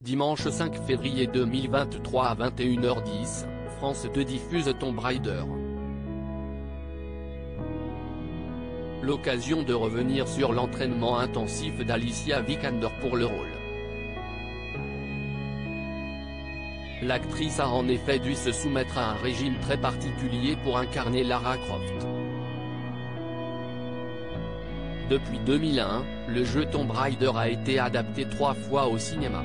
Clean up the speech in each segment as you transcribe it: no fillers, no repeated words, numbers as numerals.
Dimanche 5 février 2023 à 21h10, France 2 diffuse Tomb Raider. L'occasion de revenir sur l'entraînement intensif d'Alicia Vikander pour le rôle. L'actrice a en effet dû se soumettre à un régime très particulier pour incarner Lara Croft. Depuis 2001, le jeu Tomb Raider a été adapté 3 fois au cinéma.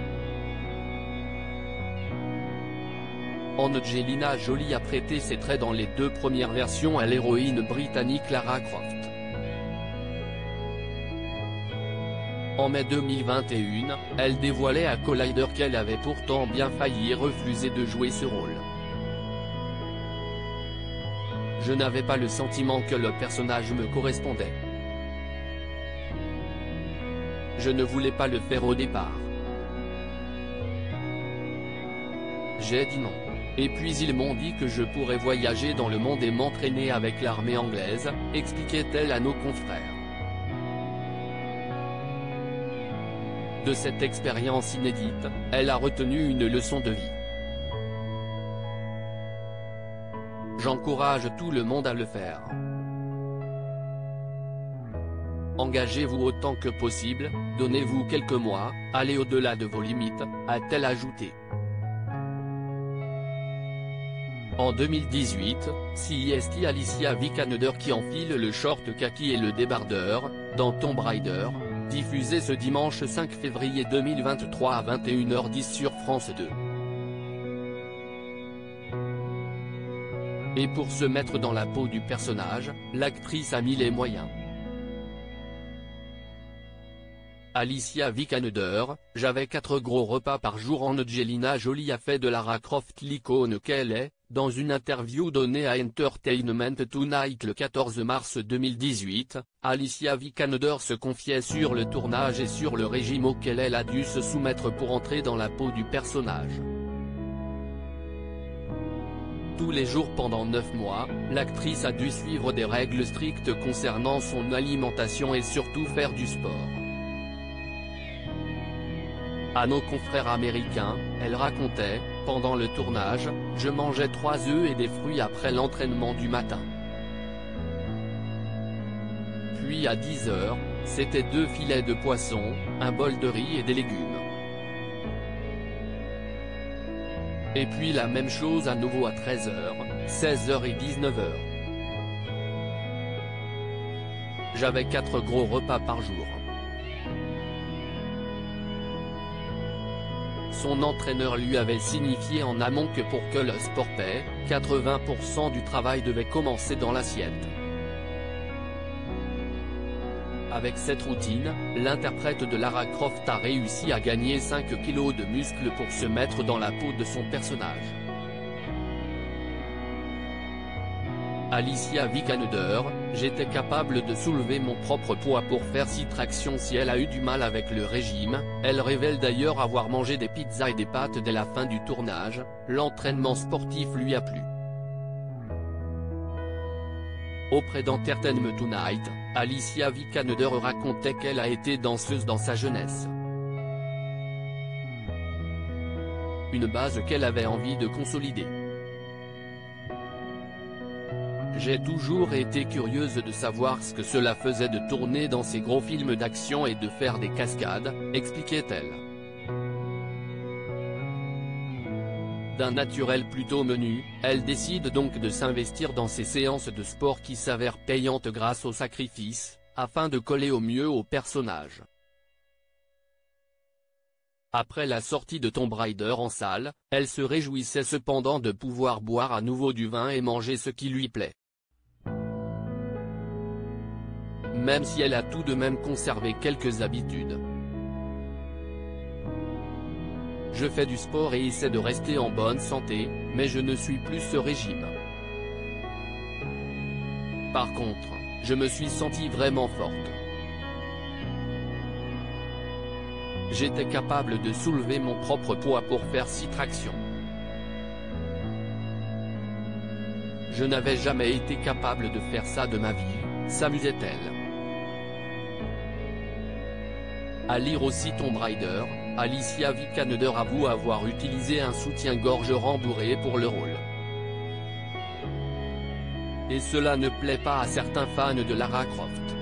Angelina Jolie a prêté ses traits dans les 2 premières versions à l'héroïne britannique Lara Croft. En mai 2021, elle dévoilait à Collider qu'elle avait pourtant bien failli refuser de jouer ce rôle. Je n'avais pas le sentiment que le personnage me correspondait. Je ne voulais pas le faire au départ. J'ai dit non. Et puis ils m'ont dit que je pourrais voyager dans le monde et m'entraîner avec l'armée anglaise, expliquait-elle à nos confrères. De cette expérience inédite, elle a retenu une leçon de vie. J'encourage tout le monde à le faire. Engagez-vous autant que possible, donnez-vous quelques mois, allez au-delà de vos limites, a-t-elle ajouté. En 2018, c'est Alicia Vikander qui enfile le short kaki et le débardeur, dans Tomb Raider, diffusé ce dimanche 5 février 2023 à 21h10 sur France 2. Et pour se mettre dans la peau du personnage, l'actrice a mis les moyens. Alicia Vikander, j'avais 4 gros repas par jour. Angelina Jolie a fait de Lara Croft l'icône qu'elle est, dans une interview donnée à Entertainment Tonight le 14 mars 2018, Alicia Vikander se confiait sur le tournage et sur le régime auquel elle a dû se soumettre pour entrer dans la peau du personnage. Tous les jours pendant 9 mois, l'actrice a dû suivre des règles strictes concernant son alimentation et surtout faire du sport. À nos confrères américains, elle racontait, pendant le tournage, je mangeais 3 œufs et des fruits après l'entraînement du matin. Puis à 10h, c'était 2 filets de poisson, un bol de riz et des légumes. Et puis la même chose à nouveau à 13h, 16h et 19h. J'avais 4 gros repas par jour. Son entraîneur lui avait signifié en amont que pour que le sport paie, 80% du travail devait commencer dans l'assiette. Avec cette routine, l'interprète de Lara Croft a réussi à gagner 5 kilos de muscles pour se mettre dans la peau de son personnage. Alicia Vikander, j'étais capable de soulever mon propre poids pour faire 6 tractions. Si elle a eu du mal avec le régime, elle révèle d'ailleurs avoir mangé des pizzas et des pâtes dès la fin du tournage, l'entraînement sportif lui a plu. Auprès d'Entertainment Tonight, Alicia Vikander racontait qu'elle a été danseuse dans sa jeunesse. Une base qu'elle avait envie de consolider. J'ai toujours été curieuse de savoir ce que cela faisait de tourner dans ces gros films d'action et de faire des cascades, expliquait-elle. D'un naturel plutôt menu, elle décide donc de s'investir dans ces séances de sport qui s'avèrent payantes grâce au sacrifice, afin de coller au mieux au personnage. Après la sortie de Tomb Raider en salle, elle se réjouissait cependant de pouvoir boire à nouveau du vin et manger ce qui lui plaît. Même si elle a tout de même conservé quelques habitudes. Je fais du sport et essaie de rester en bonne santé, mais je ne suis plus ce régime. Par contre, je me suis sentie vraiment forte. J'étais capable de soulever mon propre poids pour faire 6 tractions. Je n'avais jamais été capable de faire ça de ma vie, s'amusait-elle. À lire aussi Tomb Raider, Alicia Vikander avoue avoir utilisé un soutien-gorge rembourré pour le rôle. Et cela ne plaît pas à certains fans de Lara Croft.